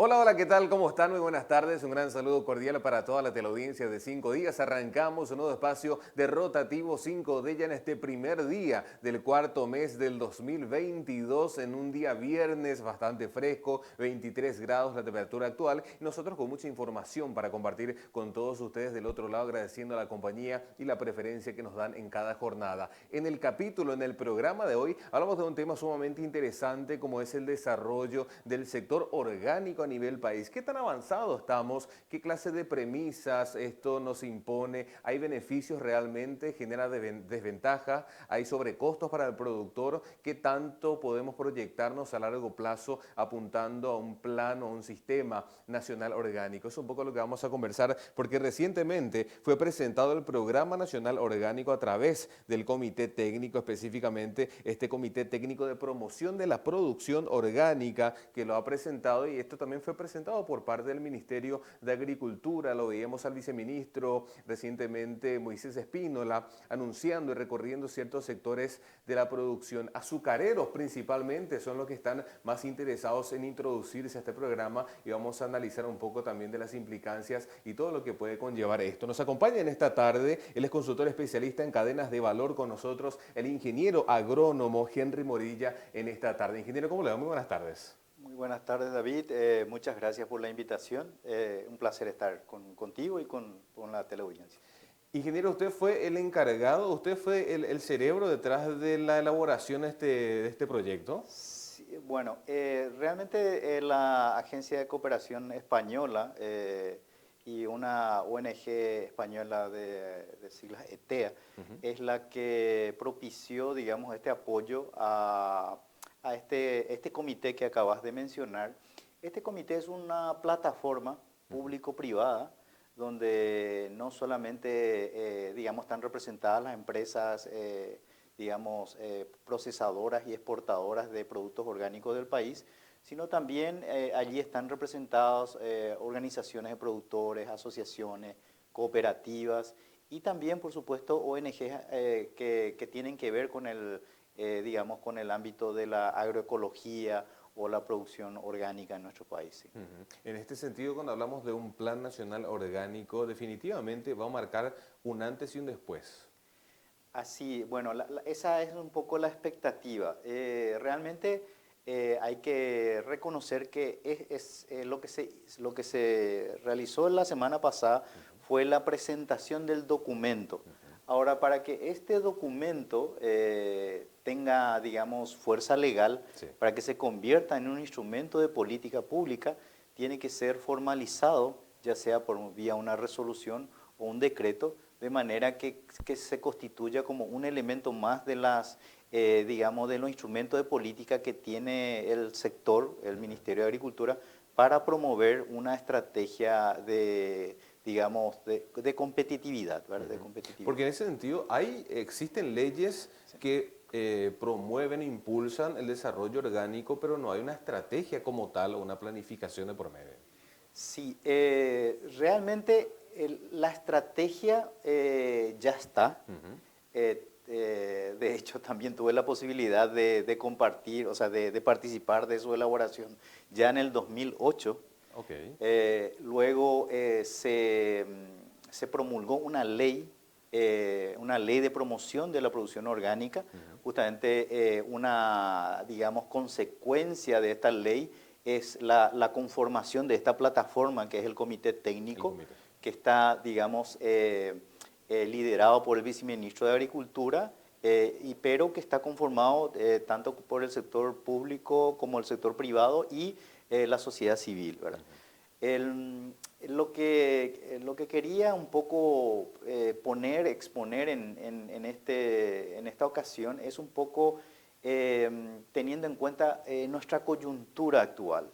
Hola, hola, ¿qué tal? ¿Cómo están? Muy buenas tardes. Un gran saludo cordial para toda la teleaudiencia de 5 días. Arrancamos un nuevo espacio de Rotativo 5 de ya en este primer día del cuarto mes del 2022, en un día viernes bastante fresco, 23 grados la temperatura actual. Y nosotros con mucha información para compartir con todos ustedes del otro lado, agradeciendo la compañía y la preferencia que nos dan en cada jornada. En el programa de hoy, hablamos de un tema sumamente interesante como es el desarrollo del sector orgánico a nivel país. ¿Qué tan avanzado estamos? ¿Qué clase de premisas esto nos impone? ¿Hay beneficios realmente? ¿Genera desventaja? ¿Hay sobrecostos para el productor? ¿Qué tanto podemos proyectarnos a largo plazo apuntando a un plan o un sistema nacional orgánico? Es un poco lo que vamos a conversar porque recientemente fue presentado el Programa Nacional Orgánico a través del Comité Técnico, específicamente este Comité Técnico de Promoción de la Producción Orgánica que lo ha presentado, y esto también fue presentado por parte del Ministerio de Agricultura. Lo veíamos al viceministro recientemente, Moisés Espínola, anunciando y recorriendo ciertos sectores de la producción. Azucareros principalmente son los que están más interesados en introducirse a este programa, y vamos a analizar un poco también de las implicancias y todo lo que puede conllevar esto. Nos acompaña en esta tarde, él es consultor especialista en cadenas de valor, con nosotros el ingeniero agrónomo Henry Morilla en esta tarde. Ingeniero, ¿cómo le va? Muy buenas tardes. Muy buenas tardes, David. Muchas gracias por la invitación. Un placer estar contigo y con la teleaudiencia. Ingeniero, usted fue el encargado, usted fue el cerebro detrás de la elaboración de este proyecto. Sí, bueno, realmente la Agencia de Cooperación Española y una ONG española de siglas ETEA es la que propició, digamos, este apoyo a este comité que acabas de mencionar. Este comité es una plataforma público-privada donde no solamente, digamos, están representadas las empresas, digamos, procesadoras y exportadoras de productos orgánicos del país, sino también allí están representadas organizaciones de productores, asociaciones, cooperativas y también, por supuesto, ONGs que tienen que ver con digamos, con el ámbito de la agroecología o la producción orgánica en nuestro país. Sí. En este sentido, cuando hablamos de un plan nacional orgánico, definitivamente va a marcar un antes y un después. Así, bueno, esa es un poco la expectativa. Realmente hay que reconocer que lo que se realizó la semana pasada fue la presentación del documento. Ahora, para que este documento tenga, digamos, fuerza legal, Sí. para que se convierta en un instrumento de política pública, tiene que ser formalizado, ya sea por vía una resolución o un decreto, de manera que se constituya como un elemento más de digamos, de los instrumentos de política que tiene el sector, el Ministerio de Agricultura, para promover una estrategia digamos, de competitividad, ¿verdad? De competitividad. Porque en ese sentido existen leyes que promueven e impulsan el desarrollo orgánico, pero no hay una estrategia como tal o una planificación de por medio. Sí, realmente la estrategia ya está. De hecho, también tuve la posibilidad de compartir, o sea, de participar de su elaboración ya en el 2008. Ok. Luego se promulgó una ley de promoción de la producción orgánica. Justamente una, digamos, consecuencia de esta ley es la conformación de esta plataforma que es el Comité Técnico, que está, digamos, liderado por el viceministro de Agricultura, pero que está conformado tanto por el sector público como el sector privado y la sociedad civil, ¿verdad? Lo que quería un poco exponer en esta ocasión es un poco teniendo en cuenta nuestra coyuntura actual.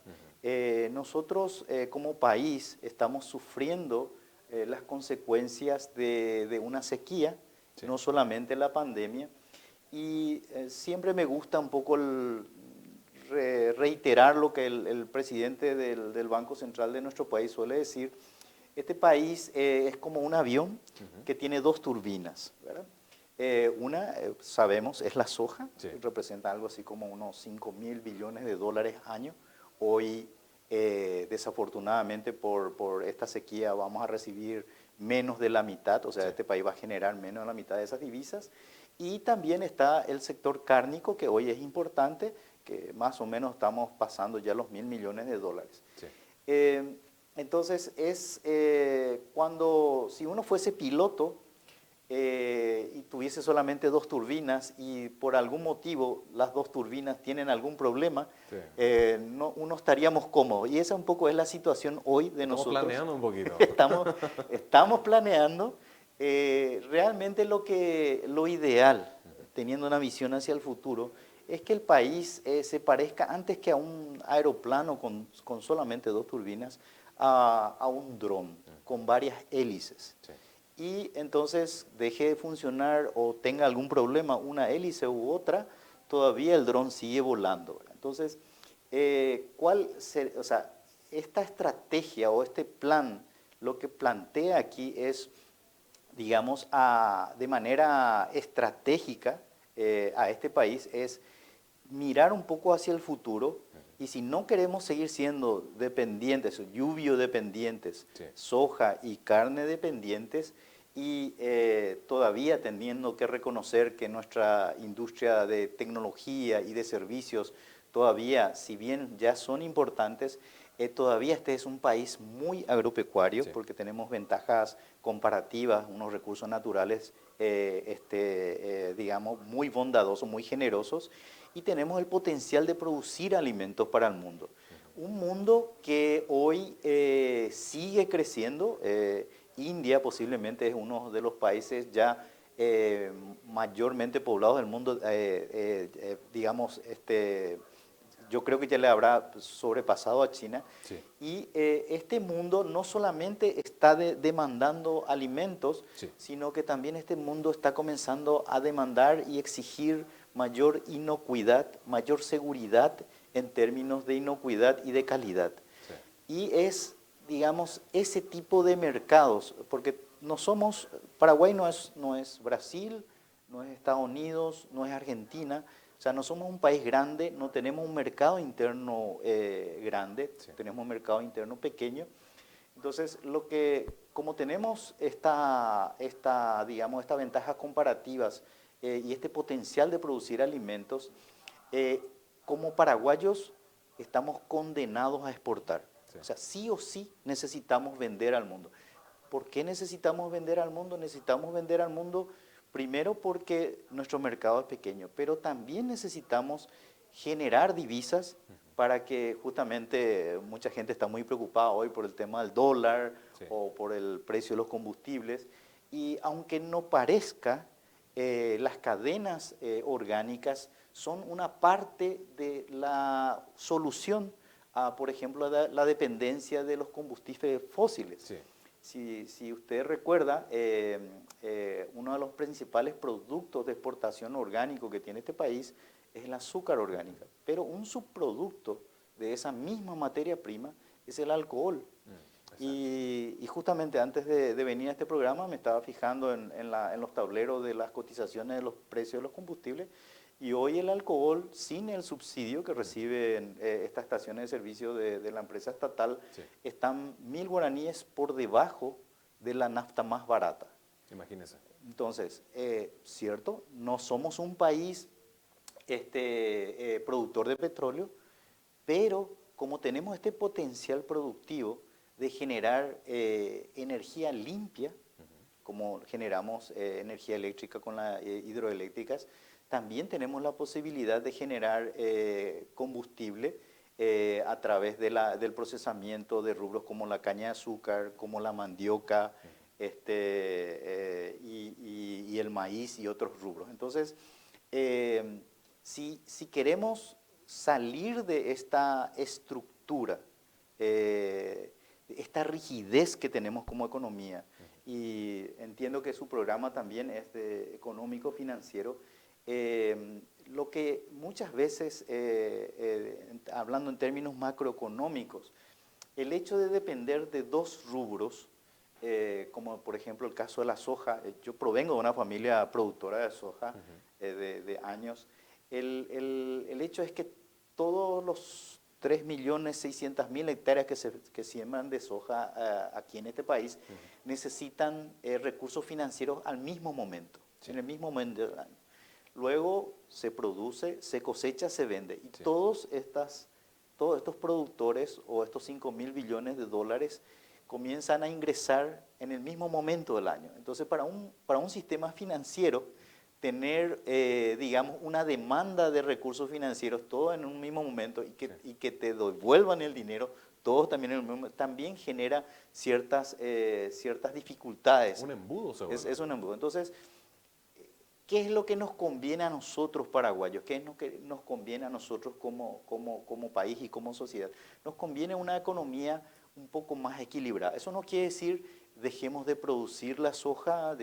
Nosotros como país estamos sufriendo las consecuencias de una sequía, sí, no solamente la pandemia, y siempre me gusta un poco reiterar lo que el presidente del Banco Central de nuestro país suele decir. Este país es como un avión que tiene dos turbinas, ¿verdad? Una, sabemos, es la soja, sí, representa algo así como unos 5.000 billones de dólares año. Hoy desafortunadamente por esta sequía vamos a recibir menos de la mitad, o sea, este país va a generar menos de la mitad de esas divisas. Y también está el sector cárnico, que hoy es importante, que más o menos estamos pasando ya los $1.000 millones. Sí. Entonces, si uno fuese piloto y tuviese solamente 2 turbinas y por algún motivo las 2 turbinas tienen algún problema, Sí. uno estaríamos cómodos. Y esa un poco es la situación hoy de Estamos nosotros. planeando un poquito. Estamos planeando. Realmente lo ideal, teniendo una visión hacia el futuro, es que el país se parezca, antes que a un aeroplano con solamente 2 turbinas, a un dron con varias hélices. Sí. Y entonces deje de funcionar o tenga algún problema una hélice u otra, todavía el dron sigue volando. Entonces, o sea, esta estrategia o este plan, lo que plantea aquí es, digamos, de manera estratégica a este país, es mirar un poco hacia el futuro. Y si no queremos seguir siendo dependientes, lluvio dependientes, Sí. soja y carne dependientes, y todavía teniendo que reconocer que nuestra industria de tecnología y de servicios todavía, si bien ya son importantes, todavía este es un país muy agropecuario, Sí. porque tenemos ventajas comparativas, unos recursos naturales, digamos, muy bondadosos, muy generosos, y tenemos el potencial de producir alimentos para el mundo. Un mundo que hoy sigue creciendo. India posiblemente es uno de los países ya mayormente poblados del mundo, digamos, yo creo que ya le habrá sobrepasado a China. Sí. Y este mundo no solamente está demandando alimentos, Sí. sino que también este mundo está comenzando a demandar y exigir mayor inocuidad, mayor seguridad en términos de inocuidad y de calidad. Sí. Y es, digamos, ese tipo de mercados, porque Paraguay no es Brasil, no es Estados Unidos, no es Argentina. O sea, no somos un país grande, no tenemos un mercado interno grande, Sí. tenemos un mercado interno pequeño. Entonces, como tenemos digamos, estas ventajas comparativas y este potencial de producir alimentos, como paraguayos estamos condenados a exportar. Sí. O sea, sí o sí necesitamos vender al mundo. ¿Por qué necesitamos vender al mundo? Necesitamos vender al mundo primero porque nuestro mercado es pequeño, pero también necesitamos generar divisas para que justamente mucha gente está muy preocupada hoy por el tema del dólar Sí. o por el precio de los combustibles. Y aunque no parezca, las cadenas orgánicas son una parte de la solución a, por ejemplo, la dependencia de los combustibles fósiles. Sí. Si usted recuerda, uno de los principales productos de exportación orgánico que tiene este país es el azúcar orgánica, pero un subproducto de esa misma materia prima es el alcohol. Y justamente antes de venir a este programa me estaba fijando en los tableros de las cotizaciones de los precios de los combustibles, y hoy el alcohol, sin el subsidio que reciben estas estaciones de servicio de la empresa estatal, Sí. están 1.000 guaraníes por debajo de la nafta más barata. Imagínese. Entonces, cierto, no somos un país productor de petróleo, pero como tenemos este potencial productivo de generar energía limpia, como generamos energía eléctrica con las hidroeléctricas, también tenemos la posibilidad de generar combustible a través del procesamiento de rubros como la caña de azúcar, como la mandioca, y el maíz y otros rubros. Entonces, si queremos salir de esta estructura, esta rigidez que tenemos como economía, y entiendo que su programa también es de económico financiero, lo que muchas veces, hablando en términos macroeconómicos, el hecho de depender de 2 rubros, como por ejemplo el caso de la soja, yo provengo de una familia productora de soja de años, el hecho es que todos los 3.600.000 hectáreas que siembran de soja aquí en este país, necesitan recursos financieros al mismo momento, en el mismo momento del año. Luego se produce, se cosecha, se vende. Y todos estos productores o estos 5.000 billones de dólares comienzan a ingresar en el mismo momento del año. Entonces, para un sistema financiero, tener, digamos, una demanda de recursos financieros, todo en un mismo momento, y que te devuelvan el dinero, todos también en el mismo momento, también genera ciertas dificultades. Un embudo, seguro. Es un embudo. Entonces, ¿qué es lo que nos conviene a nosotros paraguayos? ¿Qué es lo que nos conviene a nosotros como país y como sociedad? Nos conviene una economía un poco más equilibrada. Eso no quiere decir dejemos de producir la soja,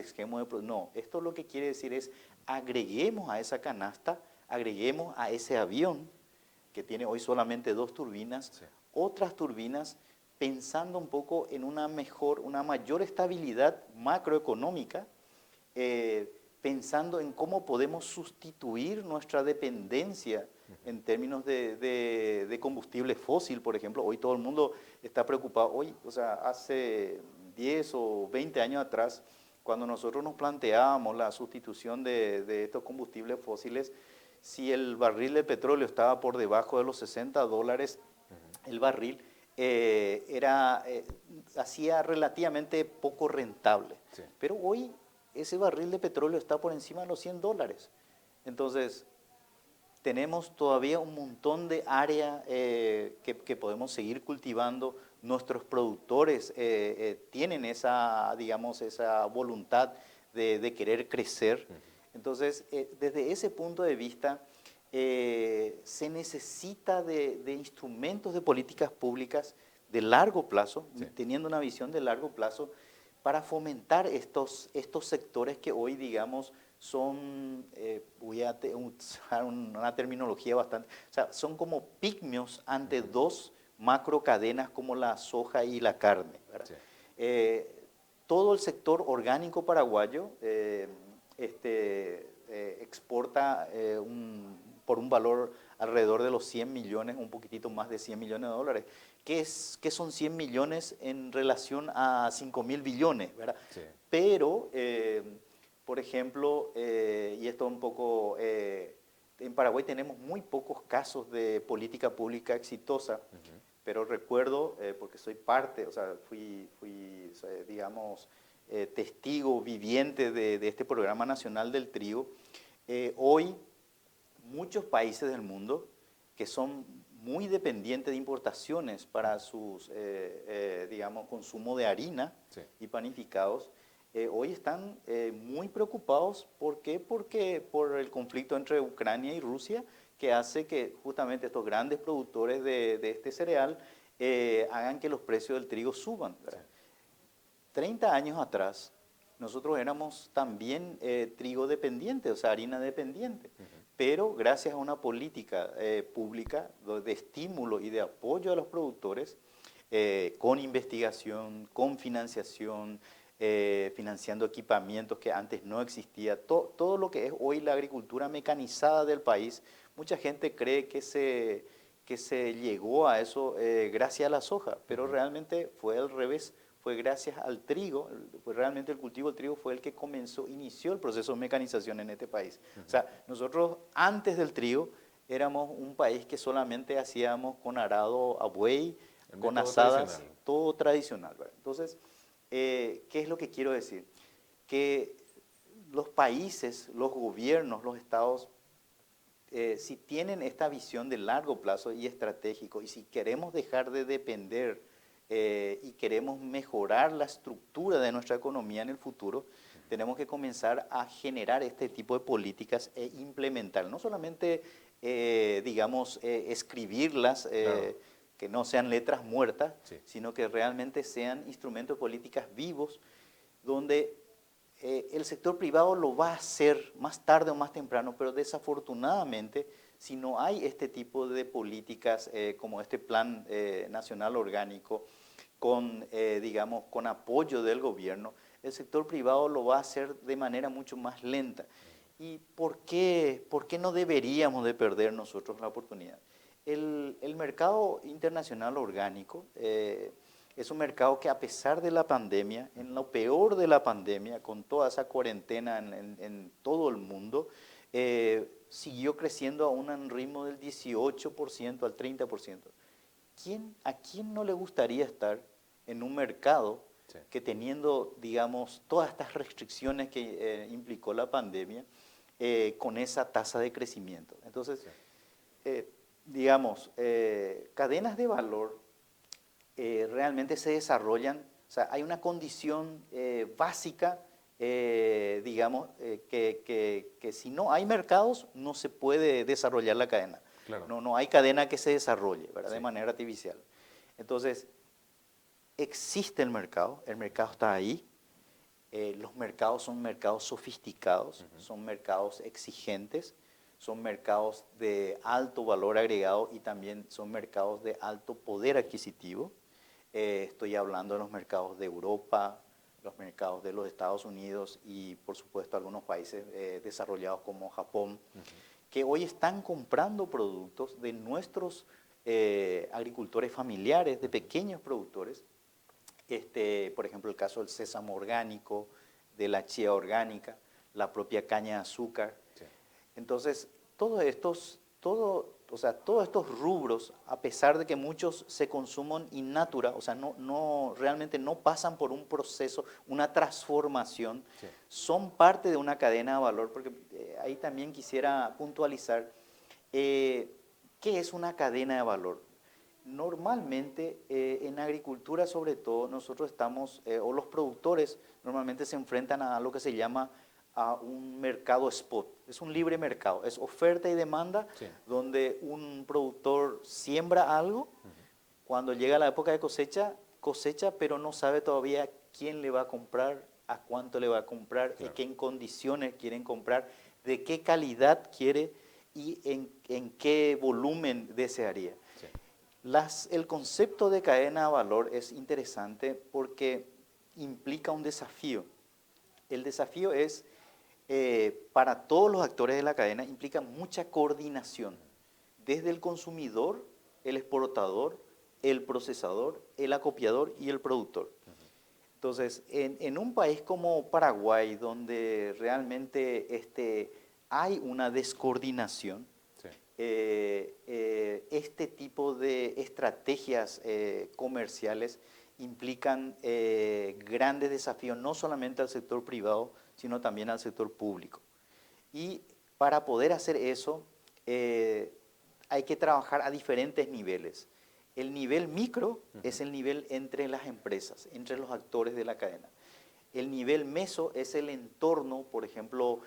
no, esto lo que quiere decir es agreguemos a esa canasta, agreguemos a ese avión que tiene hoy solamente 2 turbinas, otras turbinas, pensando un poco en una mayor estabilidad macroeconómica, pensando en cómo podemos sustituir nuestra dependencia en términos de combustible fósil, por ejemplo. Hoy todo el mundo está preocupado. Hoy, o sea, hace 10 o 20 años atrás, cuando nosotros nos planteábamos la sustitución de estos combustibles fósiles, si el barril de petróleo estaba por debajo de los $60 el barril, hacía relativamente poco rentable. Sí. Pero hoy ese barril de petróleo está por encima de los $100. Entonces, tenemos todavía un montón de área que podemos seguir cultivando. Nuestros productores tienen esa, digamos, esa voluntad de querer crecer. Entonces, desde ese punto de vista, se necesita de instrumentos de políticas públicas de largo plazo, teniendo una visión de largo plazo, para fomentar estos sectores que hoy, digamos, son, voy a usar una terminología bastante, o sea, son como pigmeos ante dos macro cadenas como la soja y la carne, ¿verdad? Sí. Todo el sector orgánico paraguayo exporta por un valor alrededor de los 100 millones, un poquitito más de 100 millones de dólares. ¿Qué son 100 millones en relación a 5.000 billones? ¿Verdad? Sí. Pero, por ejemplo, y esto un poco, en Paraguay tenemos muy pocos casos de política pública exitosa, pero recuerdo, porque soy parte, o sea, fui digamos, testigo viviente de este programa nacional del trigo. Hoy, muchos países del mundo que son muy dependientes de importaciones para sus, digamos, consumo de harina y panificados, hoy están muy preocupados. ¿Por qué? Porque por el conflicto entre Ucrania y Rusia, que hace que justamente estos grandes productores de este cereal hagan que los precios del trigo suban, ¿verdad? 30 años atrás, nosotros éramos también trigo dependiente, o sea, harina dependiente. Pero gracias a una política pública de estímulo y de apoyo a los productores, con investigación, con financiación, financiando equipamientos que antes no existía, todo lo que es hoy la agricultura mecanizada del país, mucha gente cree que se llegó a eso gracias a la soja, pero realmente fue al revés. Fue gracias al trigo, pues realmente el cultivo del trigo fue el que inició el proceso de mecanización en este país. O sea, nosotros antes del trigo éramos un país que solamente hacíamos con arado a buey, con asadas, todo tradicional, ¿verdad? Entonces, ¿qué es lo que quiero decir? Que los países, los gobiernos, los estados, si tienen esta visión de largo plazo y estratégico, y si queremos dejar de depender y queremos mejorar la estructura de nuestra economía en el futuro, tenemos que comenzar a generar este tipo de políticas e implementar, no solamente, digamos, escribirlas, claro, que no sean letras muertas, sino que realmente sean instrumentos de políticas vivos, donde el sector privado lo va a hacer más tarde o más temprano, pero desafortunadamente, si no hay este tipo de políticas como este Plan Nacional Orgánico, digamos, con apoyo del gobierno, el sector privado lo va a hacer de manera mucho más lenta. ¿Y por qué no deberíamos de perder nosotros la oportunidad? El mercado internacional orgánico es un mercado que, a pesar de la pandemia, en lo peor de la pandemia, con toda esa cuarentena en todo el mundo, siguió creciendo a un ritmo del 18% al 30%. ¿A quién no le gustaría estar en un mercado Sí. que, teniendo, digamos, todas estas restricciones que implicó la pandemia, con esa tasa de crecimiento? Entonces, Sí. digamos, cadenas de valor realmente se desarrollan, o sea, hay una condición básica, digamos, que si no hay mercados no se puede desarrollar la cadena. Claro. No hay cadena que se desarrolle, ¿verdad? Sí. De manera artificial. Entonces, existe el mercado está ahí. Los mercados son mercados sofisticados, son mercados exigentes, son mercados de alto valor agregado y también son mercados de alto poder adquisitivo. Estoy hablando de los mercados de Europa, los mercados de los Estados Unidos y, por supuesto, algunos países desarrollados como Japón, que hoy están comprando productos de nuestros agricultores familiares, de pequeños productores. Por ejemplo, el caso del sésamo orgánico, de la chía orgánica, la propia caña de azúcar. Sí. Entonces, todos estos rubros, a pesar de que muchos se consumen in natura, o sea, realmente no pasan por un proceso, una transformación, Sí. son parte de una cadena de valor, porque ahí también quisiera puntualizar qué es una cadena de valor. Normalmente, en agricultura sobre todo, nosotros estamos, o los productores normalmente se enfrentan a lo que se llama a un mercado spot. Es un libre mercado, es oferta y demanda, Sí. donde un productor siembra algo, cuando llega la época de cosecha, cosecha, pero no sabe todavía quién le va a comprar, a cuánto le va a comprar, Claro. en condiciones quieren comprar, de qué calidad quiere y en qué volumen desearía. Sí. El concepto de cadena de valor es interesante porque implica un desafío. El desafío es, para todos los actores de la cadena, implica mucha coordinación, desde el consumidor, el exportador, el procesador, el acopiador y el productor. Entonces, en un país como Paraguay, donde realmente hay una descoordinación, Sí. este tipo de estrategias comerciales implican grandes desafíos, no solamente al sector privado, sino también al sector público. Y para poder hacer eso, hay que trabajar a diferentes niveles. El nivel micro es el nivel entre las empresas, entre los actores de la cadena. El nivel meso es el entorno, por ejemplo,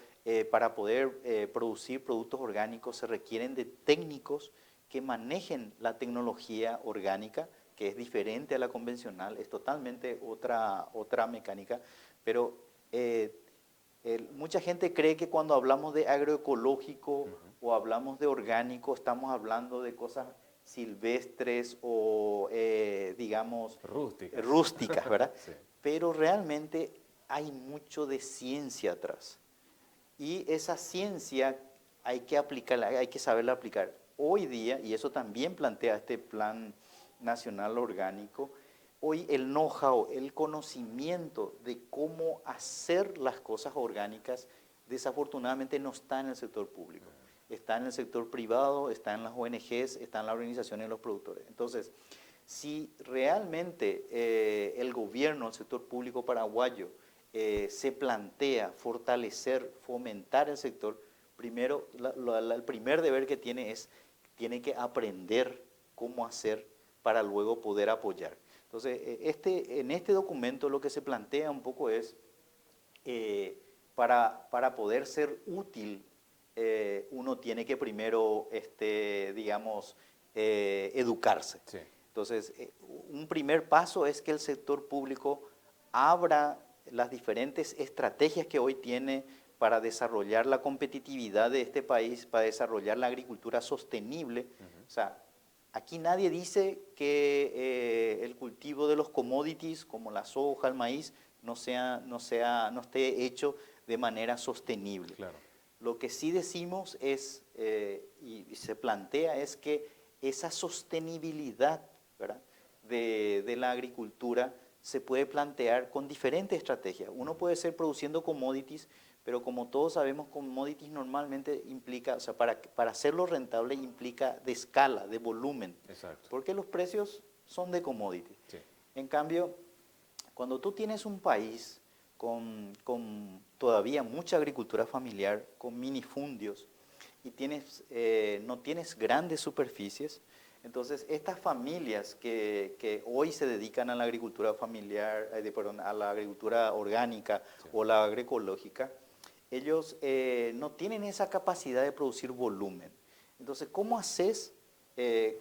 para poder producir productos orgánicos se requieren de técnicos que manejen la tecnología orgánica, que es diferente a la convencional, es totalmente otra mecánica, pero mucha gente cree que cuando hablamos de agroecológico o hablamos de orgánico, estamos hablando de cosas silvestres o, digamos, Rústicas. rústicas, ¿verdad? Sí. Pero realmente hay mucho de ciencia atrás. Y esa ciencia hay que aplicarla, hay que saberla aplicar. Hoy día, y eso también plantea este Plan Nacional Orgánico, hoy el know-how, el conocimiento de cómo hacer las cosas orgánicas, desafortunadamente no está en el sector público. Está en el sector privado, está en las ONGs, está en las organizaciones de los productores. Entonces, si realmente el gobierno, el sector público paraguayo, se plantea fortalecer, fomentar el sector, primero, el primer deber que tiene que aprender cómo hacer para luego poder apoyar. Entonces, en este documento lo que se plantea un poco es, para poder ser útil, uno tiene que primero, digamos, educarse. Sí. Entonces, un primer paso es que el sector público abra las diferentes estrategias que hoy tiene para desarrollar la competitividad de este país, para desarrollar la agricultura sostenible. O sea, aquí nadie dice que el cultivo de los commodities como la soja, el maíz, no esté hecho de manera sostenible. Claro. Lo que sí decimos es, y se plantea, es que esa sostenibilidad, ¿verdad?, de la agricultura se puede plantear con diferentes estrategias. Uno puede ser produciendo commodities, pero como todos sabemos, commodities normalmente implica, o sea, para hacerlo rentable implica de escala, de volumen. Exacto. Porque los precios son de commodities. Sí. En cambio, cuando tú tienes un país con todavía mucha agricultura familiar, con minifundios, y no tienes grandes superficies, entonces estas familias que hoy se dedican a la agricultura familiar, perdón, a la agricultura orgánica, sí, o la agroecológica, ellos no tienen esa capacidad de producir volumen. Entonces, ¿cómo haces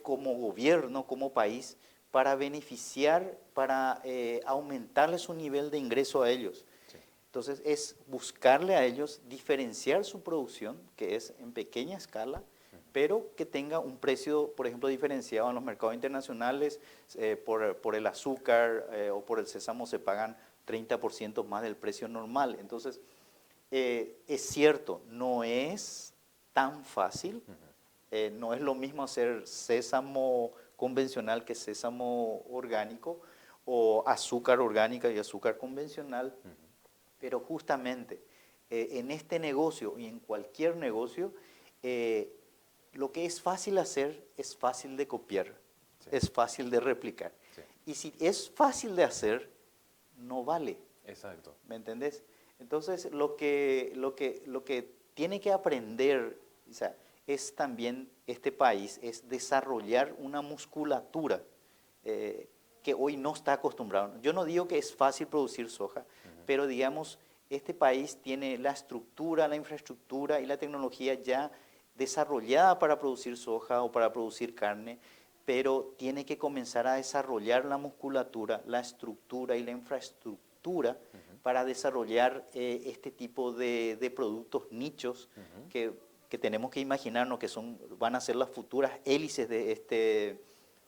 como gobierno, como país, para beneficiar, para aumentarle su nivel de ingreso a ellos? Sí. Entonces, es buscarle a ellos diferenciar su producción, que es en pequeña escala, pero que tenga un precio, por ejemplo, diferenciado en los mercados internacionales. Por el azúcar o por el sésamo se pagan 30% más del precio normal. Entonces, es cierto, no es tan fácil, no es lo mismo hacer sésamo convencional que sésamo orgánico, o azúcar orgánica y azúcar convencional, pero justamente en este negocio y en cualquier negocio, lo que es fácil hacer es fácil de copiar, sí, es fácil de replicar. Sí. Y si es fácil de hacer, no vale. Exacto. ¿Me entendés? Entonces, lo que tiene que aprender, o sea, es también este país, es desarrollar una musculatura que hoy no está acostumbrado. Yo no digo que es fácil producir soja, pero digamos, este país tiene la estructura, la infraestructura y la tecnología ya desarrollada para producir soja o para producir carne, pero tiene que comenzar a desarrollar la musculatura, la estructura y la infraestructura para desarrollar este tipo de productos nichos que tenemos que imaginarnos que van a ser las futuras hélices de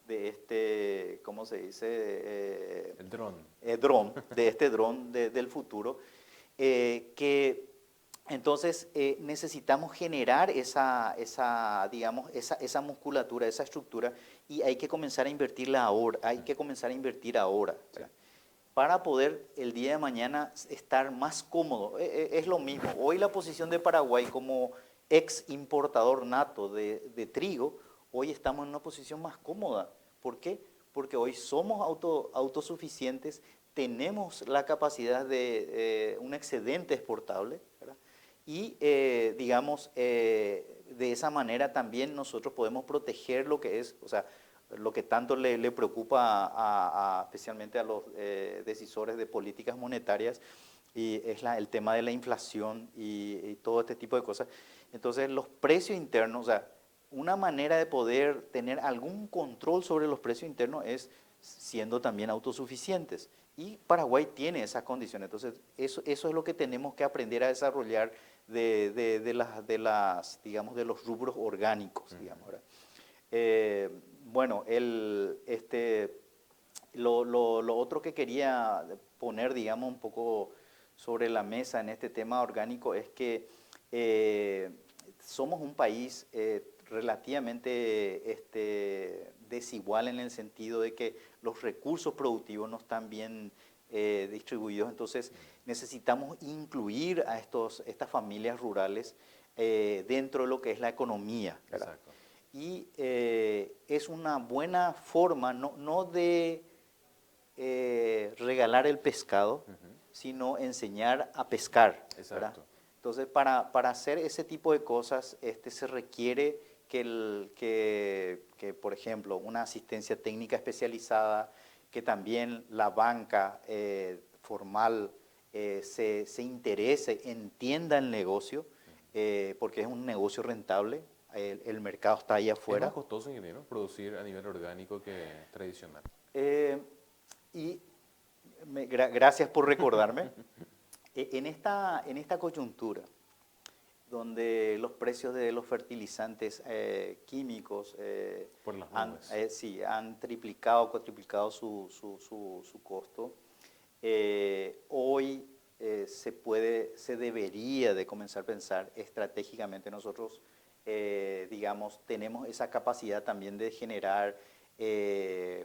este, ¿cómo se dice? El dron. De este dron del futuro, que entonces necesitamos generar digamos, esa musculatura, esa estructura, y hay que comenzar a invertirla ahora, hay que comenzar a invertir ahora, sí, para poder el día de mañana estar más cómodo. Es lo mismo, hoy la posición de Paraguay como ex importador nato de trigo, hoy estamos en una posición más cómoda. ¿Por qué? Porque hoy somos autosuficientes, tenemos la capacidad de un excedente exportable, ¿verdad? Y digamos, de esa manera también nosotros podemos proteger lo que es, o sea, lo que tanto le preocupa especialmente a los decisores de políticas monetarias, y es el tema de la inflación y todo este tipo de cosas. Entonces, los precios internos, o sea, una manera de poder tener algún control sobre los precios internos es siendo también autosuficientes. Y Paraguay tiene esas condiciones. Entonces, eso es lo que tenemos que aprender a desarrollar digamos, de los rubros orgánicos, digamos, ¿verdad? Bueno, lo otro que quería poner, digamos, un poco sobre la mesa en este tema orgánico es que somos un país relativamente desigual en el sentido de que los recursos productivos no están bien distribuidos. Entonces necesitamos incluir a estas familias rurales dentro de lo que es la economía, ¿verdad? Exacto. Y es una buena forma no de regalar el pescado, sino enseñar a pescar, ¿verdad? Entonces, para hacer ese tipo de cosas se requiere que, por ejemplo, una asistencia técnica especializada, que también la banca formal se interese, entienda el negocio, porque es un negocio rentable, el mercado está ahí afuera. ¿Es más costoso, ingeniero, producir a nivel orgánico que tradicional? Gracias por recordarme. En esta coyuntura, donde los precios de los fertilizantes químicos por las nubes. Han triplicado, cuatriplicado su costo, hoy se debería de comenzar a pensar estratégicamente nosotros digamos, tenemos esa capacidad también de generar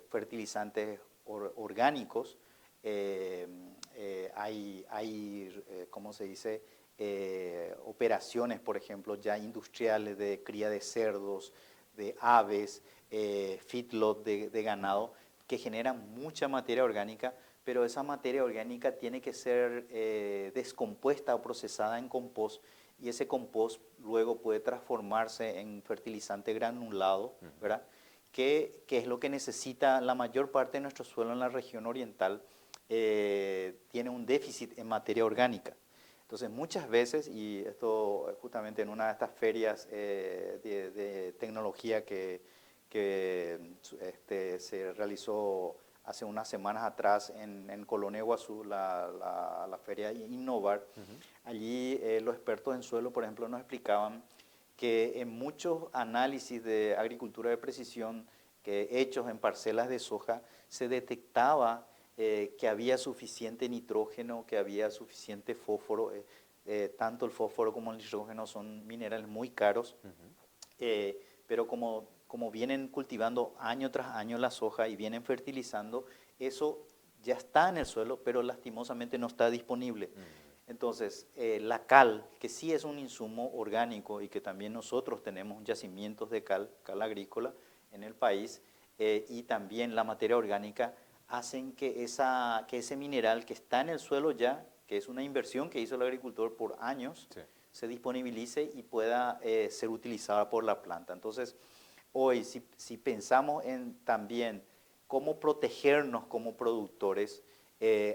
fertilizantes orgánicos. ¿Cómo se dice? Operaciones, por ejemplo, ya industriales de cría de cerdos, de aves, feedlot de ganado, que generan mucha materia orgánica, pero esa materia orgánica tiene que ser descompuesta o procesada en compost, y ese compost luego puede transformarse en fertilizante granulado, ¿verdad? Que es lo que necesita la mayor parte de nuestro suelo en la región oriental. Tiene un déficit en materia orgánica. Entonces, muchas veces, y esto justamente en una de estas ferias de tecnología que se realizó hace unas semanas atrás en Colonia Iguazú, la feria Innovar, allí los expertos en suelo, por ejemplo, nos explicaban que en muchos análisis de agricultura de precisión hechos en parcelas de soja, se detectaba que había suficiente nitrógeno, que había suficiente fósforo. Tanto el fósforo como el nitrógeno son minerales muy caros, pero como vienen cultivando año tras año la soja y vienen fertilizando, eso ya está en el suelo, pero lastimosamente no está disponible. Entonces, la cal, que sí es un insumo orgánico y que también nosotros tenemos yacimientos de cal agrícola en el país, y también la materia orgánica, hacen que ese mineral que está en el suelo ya, que es una inversión que hizo el agricultor por años, sí, se disponibilice y pueda ser utilizada por la planta. Entonces, hoy, si pensamos en también cómo protegernos como productores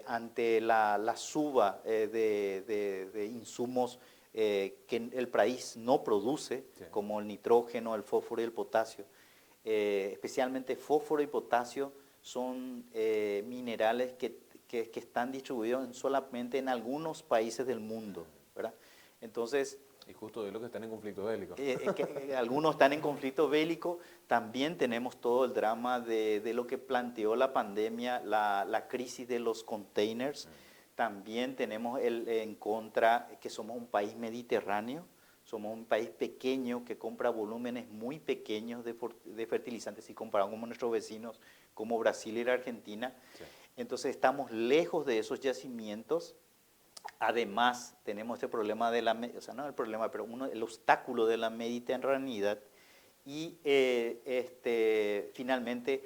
ante la suba de insumos que el país no produce, sí, como el nitrógeno, el fósforo y el potasio, especialmente fósforo y potasio, son minerales que están distribuidos solamente en algunos países del mundo, ¿verdad? Entonces, y justo de los que están en conflicto bélico. Algunos están en conflicto bélico. También tenemos todo el drama de lo que planteó la pandemia, la crisis de los containers. También tenemos en contra que somos un país mediterráneo, somos un país pequeño que compra volúmenes muy pequeños de fertilizantes si comparamos con nuestros vecinos como Brasil y la Argentina. Sí. Entonces estamos lejos de esos yacimientos. Además, tenemos este problema no el problema, pero el obstáculo de la mediterraneidad. Y finalmente,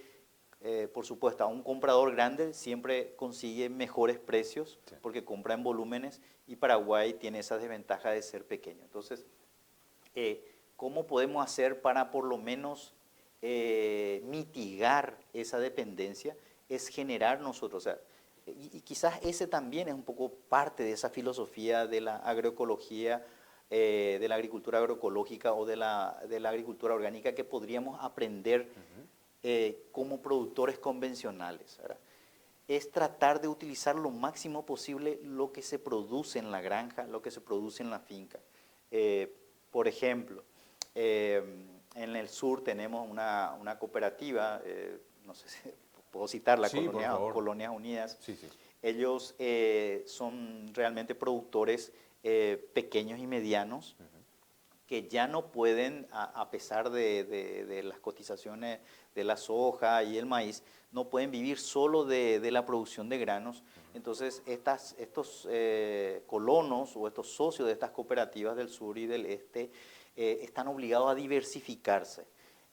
por supuesto, a un comprador grande siempre consigue mejores precios, sí, porque compra en volúmenes, y Paraguay tiene esa desventaja de ser pequeño. Entonces, ¿cómo podemos hacer para por lo menos mitigar esa dependencia? Es generar nosotros, o sea, y quizás ese también es un poco parte de esa filosofía de la agroecología, de la agricultura agroecológica o de la agricultura orgánica, que podríamos aprender como productores convencionales, ¿verdad? Es tratar de utilizar lo máximo posible lo que se produce en la granja, lo que se produce en la finca. Por ejemplo, en el sur tenemos una cooperativa, no sé si puedo citarla, sí, Colonias Unidas. Sí, sí. Ellos son realmente productores pequeños y medianos, que ya no pueden, a pesar de las cotizaciones de la soja y el maíz, no pueden vivir solo de la producción de granos. Entonces, estos colonos o estos socios de estas cooperativas del sur y del este están obligados a diversificarse.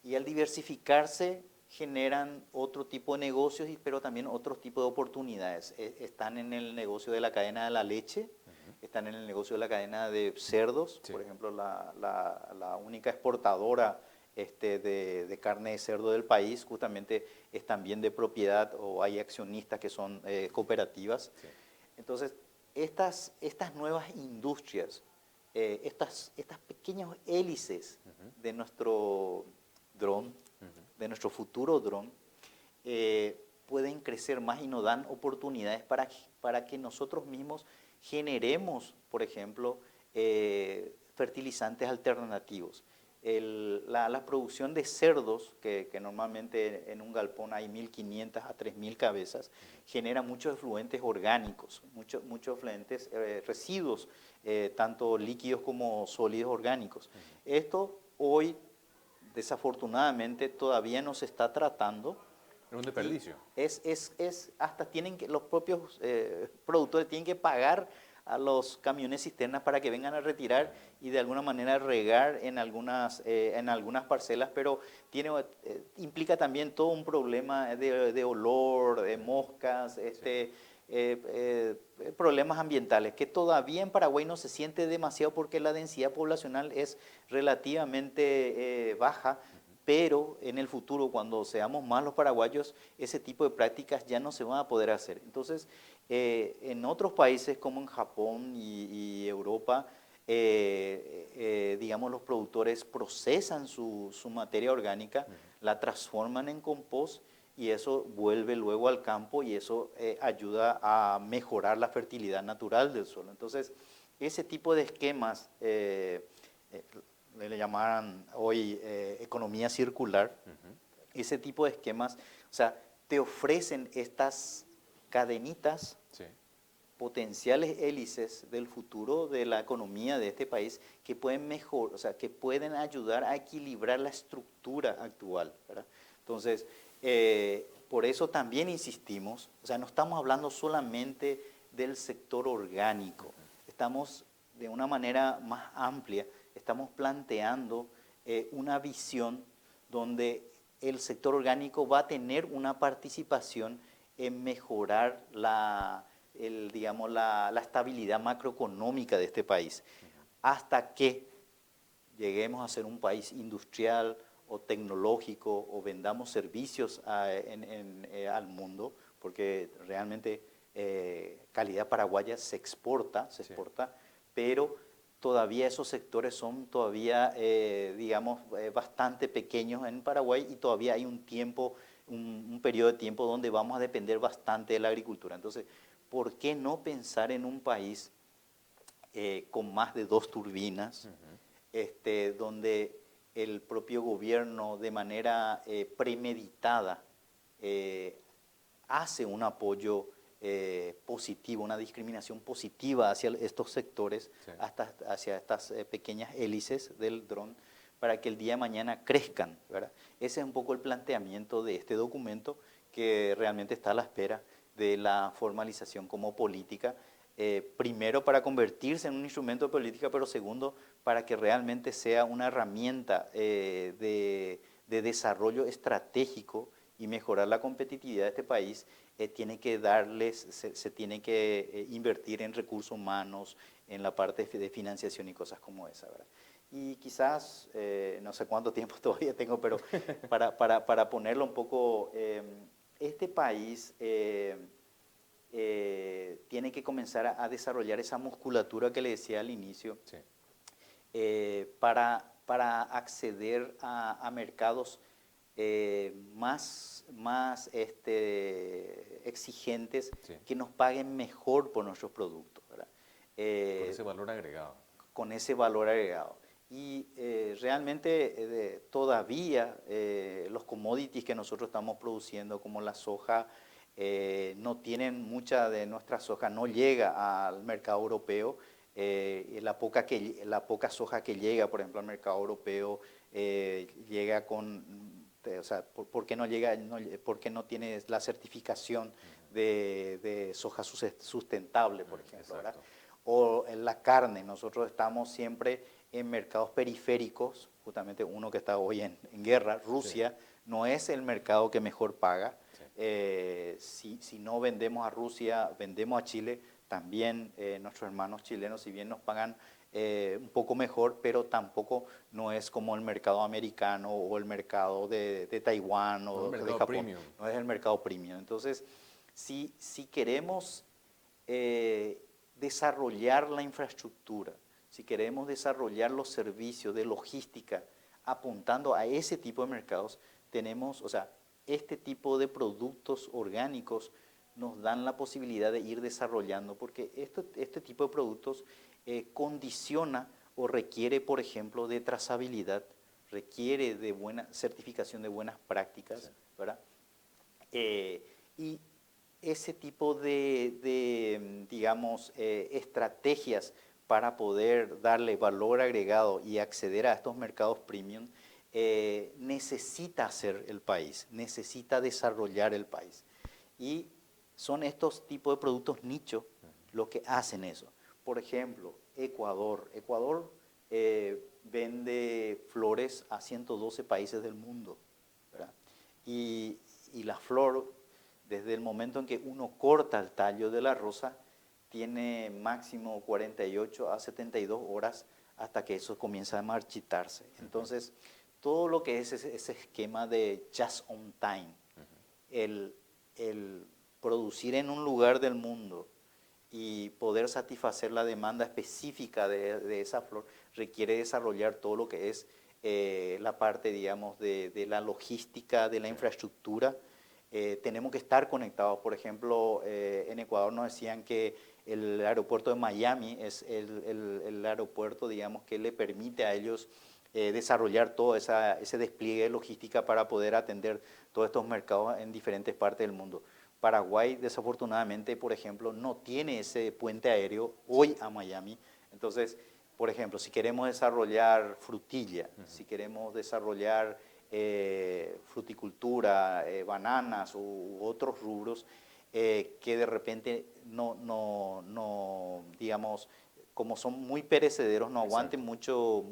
Y al diversificarse generan otro tipo de negocios, pero también otro tipo de oportunidades. Están en el negocio de la cadena de la leche, están en el negocio de la cadena de cerdos, sí, por ejemplo, la única exportadora de carne de cerdo del país justamente es también de propiedad, o hay accionistas que son cooperativas. Sí. Entonces, estas nuevas industrias, estas pequeñas hélices de nuestro dron, de nuestro futuro dron, pueden crecer más y nos dan oportunidades para que nosotros mismos generemos, por ejemplo, fertilizantes alternativos. La producción de cerdos, que normalmente en un galpón hay 1.500 a 3.000 cabezas, genera muchos efluentes orgánicos, muchos efluentes residuos, tanto líquidos como sólidos orgánicos. Esto hoy, desafortunadamente, todavía no se está tratando. Es un desperdicio. Hasta tienen que, los propios productores tienen que pagar a los camiones cisternas para que vengan a retirar y de alguna manera regar en algunas parcelas, pero implica también todo un problema de olor, de moscas, problemas ambientales, que todavía en Paraguay no se siente demasiado porque la densidad poblacional es relativamente baja. Pero en el futuro, cuando seamos más los paraguayos, ese tipo de prácticas ya no se van a poder hacer. Entonces, en otros países como en Japón y Europa, digamos, los productores procesan su materia orgánica, la transforman en compost y eso vuelve luego al campo y eso ayuda a mejorar la fertilidad natural del suelo. Entonces, ese tipo de esquemas le llamaran hoy economía circular, ese tipo de esquemas, o sea, te ofrecen estas cadenitas, potenciales hélices del futuro de la economía de este país que pueden o sea, que pueden ayudar a equilibrar la estructura actual, ¿verdad? Entonces, por eso también insistimos, o sea, no estamos hablando solamente del sector orgánico, estamos de una manera más amplia, estamos planteando una visión donde el sector orgánico va a tener una participación en mejorar digamos, la estabilidad macroeconómica de este país, hasta que lleguemos a ser un país industrial o tecnológico o vendamos servicios al mundo, porque realmente calidad paraguaya se exporta, pero todavía esos sectores son todavía, digamos, bastante pequeños en Paraguay y todavía hay un tiempo, un periodo de tiempo donde vamos a depender bastante de la agricultura. Entonces, ¿por qué no pensar en un país con más de 2 turbinas, donde el propio gobierno de manera premeditada hace un apoyo positivo, una discriminación positiva hacia estos sectores, hacia estas pequeñas hélices del dron, para que el día de mañana crezcan, ¿verdad? Ese es un poco el planteamiento de este documento que realmente está a la espera de la formalización como política, primero para convertirse en un instrumento de política, pero segundo, para que realmente sea una herramienta de desarrollo estratégico y mejorar la competitividad de este país. Tiene que se tiene que invertir en recursos humanos, en la parte de financiación y cosas como esa, ¿verdad? Y quizás, no sé cuánto tiempo todavía tengo, pero para ponerlo un poco, este país tiene que comenzar a desarrollar esa musculatura que le decía al inicio, para acceder a mercados más exigentes, que nos paguen mejor por nuestros productos, ¿verdad? Con ese valor agregado. Con ese valor agregado. Y realmente todavía los commodities que nosotros estamos produciendo, como la soja, no tienen mucha de nuestra soja, no llega al mercado europeo. La poca soja que llega, por ejemplo, al mercado europeo, llega con... O sea, ¿por qué no llega? ¿Por qué no tiene la certificación de soja sustentable, por ejemplo, ¿verdad? O en la carne, nosotros estamos siempre en mercados periféricos, justamente uno que está hoy en guerra, Rusia, no es el mercado que mejor paga. Si no vendemos a Rusia, vendemos a Chile, también nuestros hermanos chilenos, si bien nos pagan un poco mejor, pero tampoco no es como el mercado americano o el mercado de Taiwán o de Japón. Premium. No es el mercado premium. Entonces, si queremos desarrollar la infraestructura, si queremos desarrollar los servicios de logística apuntando a ese tipo de mercados, tenemos, o sea, este tipo de productos orgánicos nos dan la posibilidad de ir desarrollando, porque este tipo de productos condiciona o requiere, por ejemplo, de trazabilidad, requiere de buena certificación de buenas prácticas, ¿verdad? Y ese tipo de digamos, estrategias para poder darle valor agregado y acceder a estos mercados premium, necesita hacer el país, necesita desarrollar el país. Y son estos tipos de productos nicho los que hacen eso. Por ejemplo, Ecuador. Ecuador vende flores a 112 países del mundo, ¿verdad? Y la flor, desde el momento en que uno corta el tallo de la rosa, tiene máximo 48 a 72 horas hasta que eso comienza a marchitarse. Entonces, todo lo que es ese esquema de just on time, el producir en un lugar del mundo y poder satisfacer la demanda específica de esa flor, requiere desarrollar todo lo que es la parte, digamos, de la logística, de la infraestructura. Tenemos que estar conectados. Por ejemplo, en Ecuador nos decían que el aeropuerto de Miami es el aeropuerto, digamos, que le permite a ellos desarrollar todo ese despliegue de logística para poder atender todos estos mercados en diferentes partes del mundo. Paraguay, desafortunadamente, por ejemplo, no tiene ese puente aéreo hoy a Miami. Entonces, por ejemplo, si queremos desarrollar frutilla, si queremos desarrollar fruticultura, bananas u otros rubros que de repente digamos, como son muy perecederos, no aguanten mucho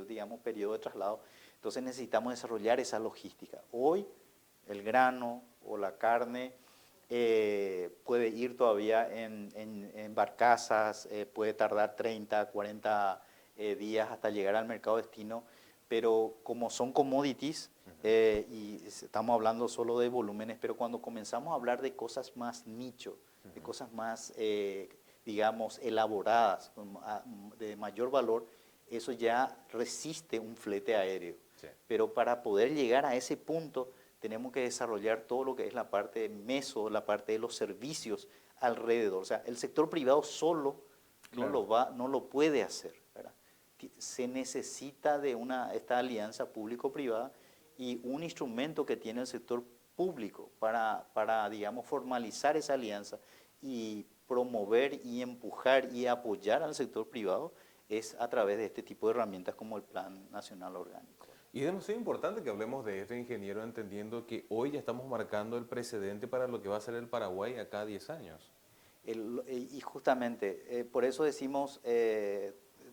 digamos, periodo de traslado. Entonces necesitamos desarrollar esa logística. Hoy el grano o la carne puede ir todavía en barcazas, puede tardar 30, 40 días hasta llegar al mercado destino, pero como son commodities, y estamos hablando solo de volúmenes, pero cuando comenzamos a hablar de cosas más nicho, de cosas más, digamos, elaboradas, de mayor valor, eso ya resiste un flete aéreo. Sí. Pero para poder llegar a ese punto, tenemos que desarrollar todo lo que es la parte meso, la parte de los servicios alrededor. O sea, el sector privado solo no lo puede hacer, ¿verdad? Se necesita de esta alianza público-privada y un instrumento que tiene el sector público para, digamos, formalizar esa alianza y promover y empujar y apoyar al sector privado es a través de este tipo de herramientas como el Plan Nacional Orgánico. Y es demasiado importante que hablemos de esto, ingeniero, entendiendo que hoy ya estamos marcando el precedente para lo que va a ser el Paraguay acá a 10 años. Y justamente, por eso decimos,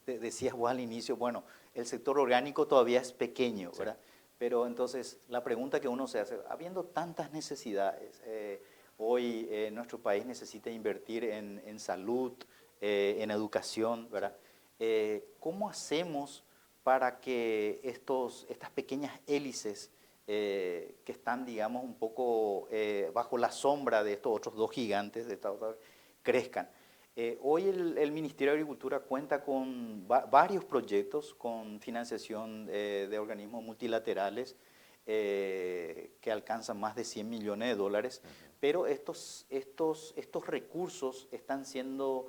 decías vos al inicio, bueno, el sector orgánico todavía es pequeño, sí, ¿verdad? Pero entonces, la pregunta que uno se hace, habiendo tantas necesidades, hoy nuestro país necesita invertir en salud, en educación, ¿verdad? ¿Cómo hacemos para que estas pequeñas hélices que están, digamos, un poco bajo la sombra de estos otros dos gigantes, crezcan? Hoy el Ministerio de Agricultura cuenta con varios proyectos con financiación de organismos multilaterales que alcanzan más de 100 millones de dólares, pero estos recursos están siendo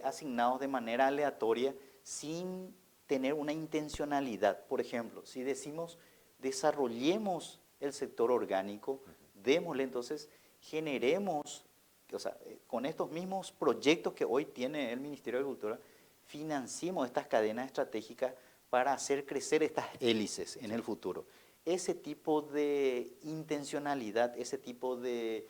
asignados de manera aleatoria sin tener una intencionalidad. Por ejemplo, si decimos desarrollemos el sector orgánico, démosle, entonces generemos, o sea, con estos mismos proyectos que hoy tiene el Ministerio de Agricultura, financiemos estas cadenas estratégicas para hacer crecer estas hélices en el futuro. Ese tipo de intencionalidad, ese tipo de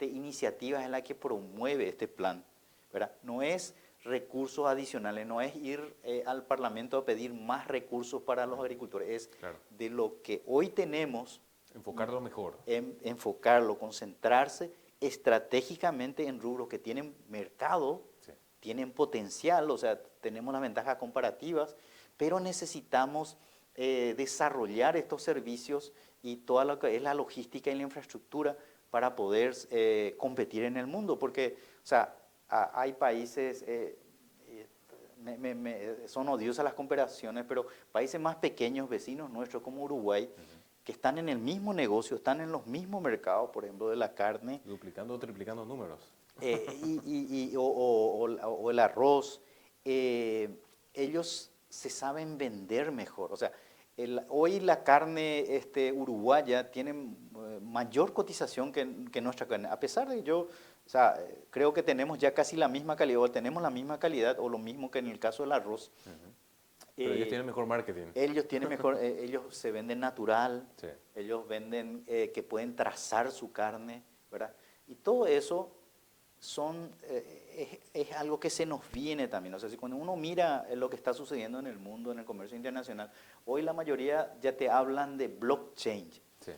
iniciativas es la que promueve este plan, ¿verdad? No es recursos adicionales, no es ir al Parlamento a pedir más recursos para los agricultores, es de lo que hoy tenemos. Enfocarlo mejor. Enfocarlo, concentrarse estratégicamente en rubros que tienen mercado, sí, tienen potencial, o sea, tenemos las ventajas comparativas, pero necesitamos desarrollar estos servicios y toda lo que es la logística y la infraestructura para poder competir en el mundo, porque, o sea, hay países, son odiosas las comparaciones, pero países más pequeños, vecinos nuestros como Uruguay, que están en el mismo negocio, están en los mismos mercados, por ejemplo, de la carne. Duplicando o triplicando números. O el arroz, ellos se saben vender mejor. O sea, hoy la carne uruguaya tiene mayor cotización que nuestra carne. A pesar de yo O sea, creo que tenemos ya casi la misma calidad, o tenemos la misma calidad, o lo mismo que en el caso del arroz. Pero ellos tienen mejor marketing. Ellos se venden natural, Sí. ellos venden que pueden trazar su carne, ¿verdad? Y todo eso es algo que se nos viene también. O sea, si cuando uno mira lo que está sucediendo en el mundo, en el comercio internacional, hoy la mayoría ya te hablan de blockchain. Sí.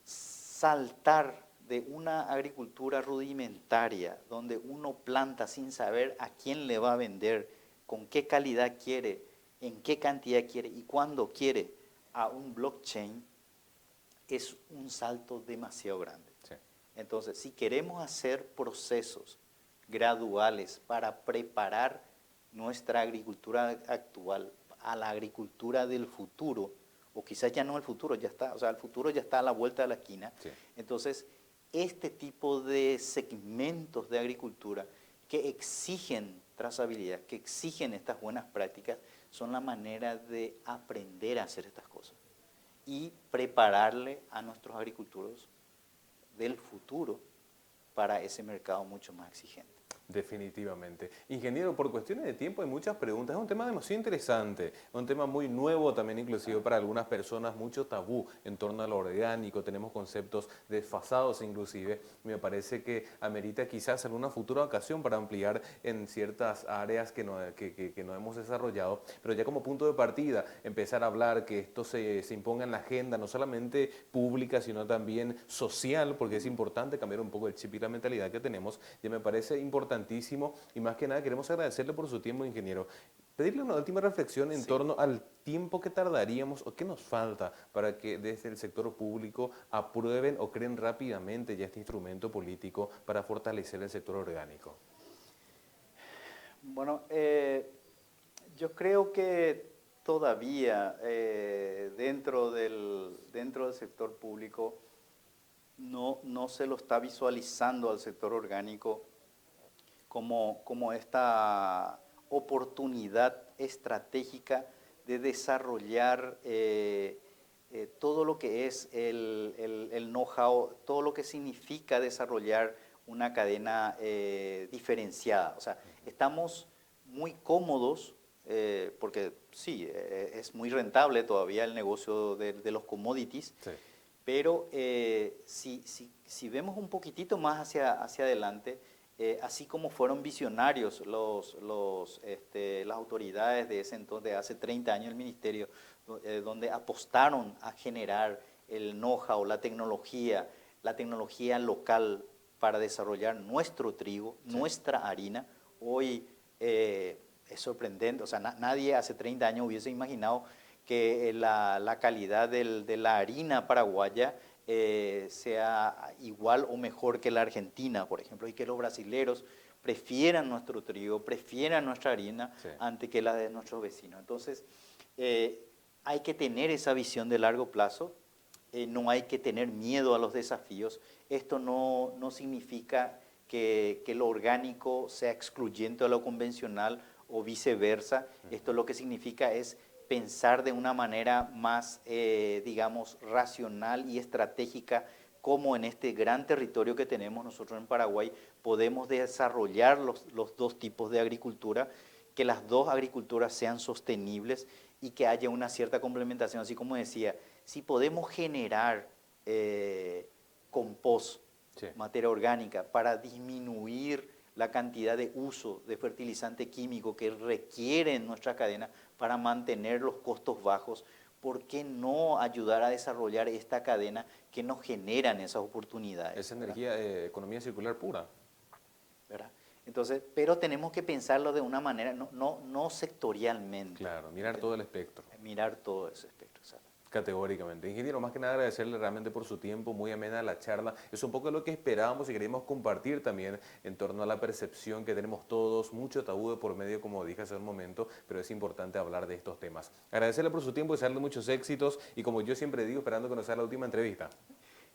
Saltar de una agricultura rudimentaria, donde uno planta sin saber a quién le va a vender, con qué calidad quiere, en qué cantidad quiere y cuándo quiere, a un blockchain, es un salto demasiado grande. Sí. Entonces, si queremos hacer procesos graduales para preparar nuestra agricultura actual a la agricultura del futuro, o quizás ya no el futuro, ya está, o sea, el futuro ya está a la vuelta de la esquina. Sí. Entonces, este tipo de segmentos de agricultura que exigen trazabilidad, que exigen estas buenas prácticas, son la manera de aprender a hacer estas cosas y prepararle a nuestros agricultores del futuro para ese mercado mucho más exigente. Definitivamente. Ingeniero, por cuestiones de tiempo hay muchas preguntas. Es un tema demasiado interesante, un tema muy nuevo también inclusive para algunas personas, mucho tabú en torno a lo orgánico, tenemos conceptos desfasados inclusive. Me parece que amerita quizás alguna futura ocasión para ampliar en ciertas áreas que no hemos desarrollado, pero ya como punto de partida, empezar a hablar que esto se imponga en la agenda, no solamente pública, sino también social, porque es importante cambiar un poco el chip y la mentalidad que tenemos, ya me parece importante. Y más que nada queremos agradecerle por su tiempo, ingeniero. Pedirle una última reflexión en torno al tiempo que tardaríamos o qué nos falta para que desde el sector público aprueben o creen rápidamente ya este instrumento político para fortalecer el sector orgánico. Bueno, yo creo que todavía dentro del sector público no se lo está visualizando al sector orgánico como esta oportunidad estratégica de desarrollar todo lo que es el know-how, todo lo que significa desarrollar una cadena diferenciada. O sea, estamos muy cómodos, porque sí, es muy rentable todavía el negocio de los commodities, sí. Pero si vemos un poquitito más hacia adelante, así como fueron visionarios las autoridades de ese entonces, de hace 30 años el ministerio, donde apostaron a generar el know-how, la tecnología local para desarrollar nuestro trigo, sí, nuestra harina. Hoy es sorprendente, o sea, nadie hace 30 años hubiese imaginado que la calidad de la harina paraguaya sea igual o mejor que la argentina, por ejemplo, y que los brasileros prefieran nuestro trigo, prefieran nuestra harina, sí, antes que la de nuestros vecinos. Entonces, hay que tener esa visión de largo plazo, no hay que tener miedo a los desafíos. Esto no significa que lo orgánico sea excluyente a lo convencional o viceversa. Esto lo que significa es pensar de una manera más, digamos, racional y estratégica, cómo en este gran territorio que tenemos nosotros en Paraguay podemos desarrollar los dos tipos de agricultura, que las dos agriculturas sean sostenibles y que haya una cierta complementación. Así como decía, si podemos generar compost, sí, materia orgánica, para disminuir la cantidad de uso de fertilizante químico que requiere en nuestra cadena para mantener los costos bajos, ¿por qué no ayudar a desarrollar esta cadena que nos generan esas oportunidades? Es energía, economía circular pura. ¿Verdad? Entonces, pero tenemos que pensarlo de una manera, no sectorialmente. Claro, mirar todo el espectro. Mirar todo ese espectro, exacto. Categóricamente. Ingeniero, más que nada agradecerle realmente por su tiempo, muy amena la charla. Es un poco lo que esperábamos y queríamos compartir también en torno a la percepción que tenemos todos, mucho tabú de por medio, como dije hace un momento, pero es importante hablar de estos temas. Agradecerle por su tiempo, desearle muchos éxitos y como yo siempre digo, esperando que no sea la última entrevista.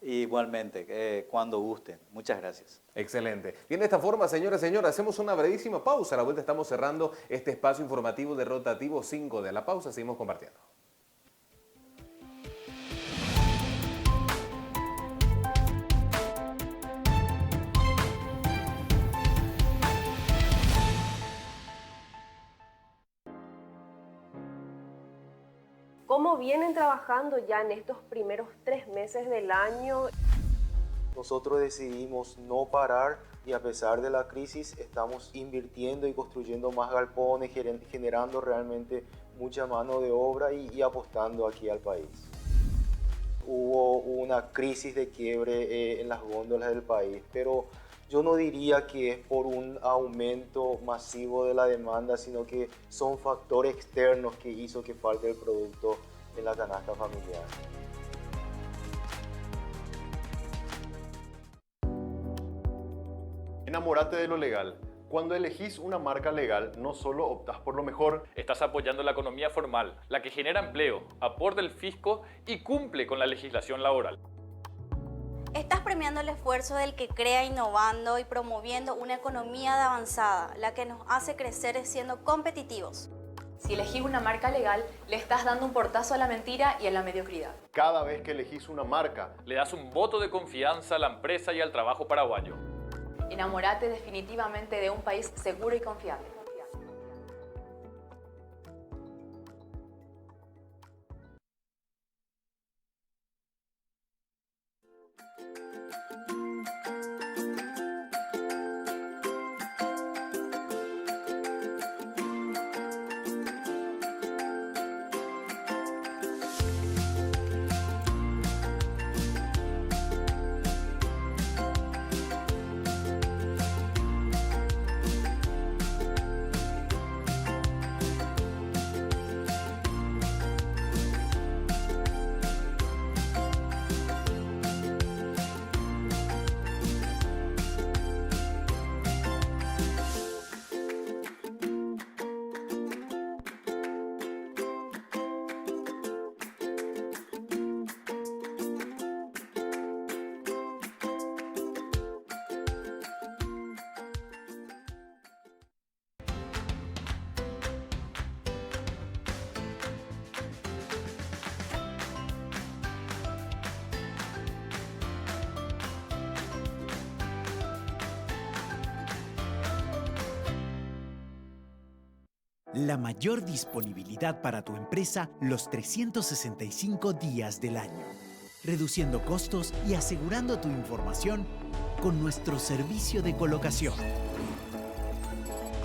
Igualmente, cuando gusten. Muchas gracias. Excelente. Bien, de esta forma, señoras y señores, hacemos una brevísima pausa. A la vuelta estamos cerrando este espacio informativo de Rotativo 5. De la pausa seguimos compartiendo. ¿Cómo vienen trabajando ya en estos primeros 3 meses del año? Nosotros decidimos no parar y a pesar de la crisis estamos invirtiendo y construyendo más galpones, generando realmente mucha mano de obra y apostando aquí al país. Hubo una crisis de quiebre en las góndolas del país, pero yo no diría que es por un aumento masivo de la demanda, sino que son factores externos que hizo que falte el producto en la canasta familiar. Enamórate de lo legal. Cuando elegís una marca legal, no solo optás por lo mejor, estás apoyando la economía formal, la que genera empleo, aporta el fisco y cumple con la legislación laboral. Estás premiando el esfuerzo del que crea innovando y promoviendo una economía de avanzada, la que nos hace crecer siendo competitivos. Si elegís una marca legal, le estás dando un portazo a la mentira y a la mediocridad. Cada vez que elegís una marca, le das un voto de confianza a la empresa y al trabajo paraguayo. Enamórate definitivamente de un país seguro y confiable. La mayor disponibilidad para tu empresa los 365 días del año, reduciendo costos y asegurando tu información con nuestro servicio de colocación.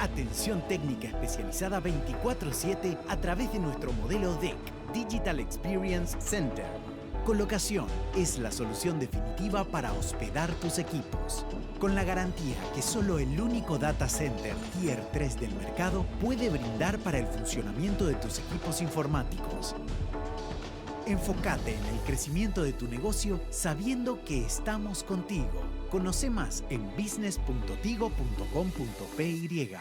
Atención técnica especializada 24/7 a través de nuestro modelo DEC, Digital Experience Center. Colocación es la solución definitiva para hospedar tus equipos, con la garantía que solo el único data center Tier 3 del mercado puede brindar para el funcionamiento de tus equipos informáticos. Enfócate en el crecimiento de tu negocio sabiendo que estamos contigo. Conoce más en business.tigo.com.py.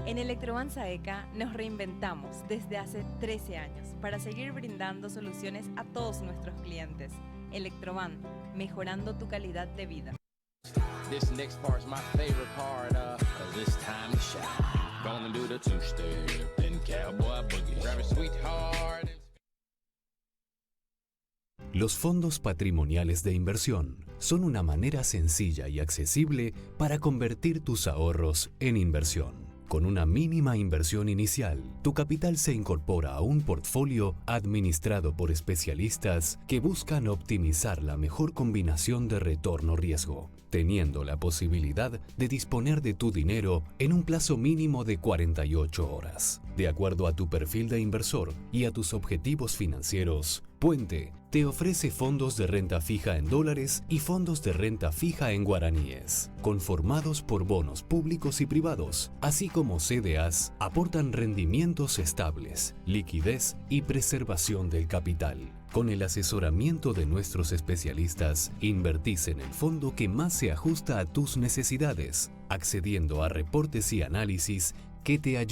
En Electroban Saeca nos reinventamos desde hace 13 años para seguir brindando soluciones a todos nuestros clientes. Electroban, mejorando tu calidad de vida. This next part's my favorite part, 'cause it's time to shine. Gonna do the two-step and cowboy boogie. Grab a sweetheart. Los fondos patrimoniales de inversión son una manera sencilla y accesible para convertir tus ahorros en inversión. Con una mínima inversión inicial, tu capital se incorpora a un portfolio administrado por especialistas que buscan optimizar la mejor combinación de retorno-riesgo, teniendo la posibilidad de disponer de tu dinero en un plazo mínimo de 48 horas. De acuerdo a tu perfil de inversor y a tus objetivos financieros, Puente te ofrece fondos de renta fija en dólares y fondos de renta fija en guaraníes, conformados por bonos públicos y privados, así como CDAs, aportan rendimientos estables, liquidez y preservación del capital. Con el asesoramiento de nuestros especialistas, invertís en el fondo que más se ajusta a tus necesidades, accediendo a reportes y análisis que te ayudan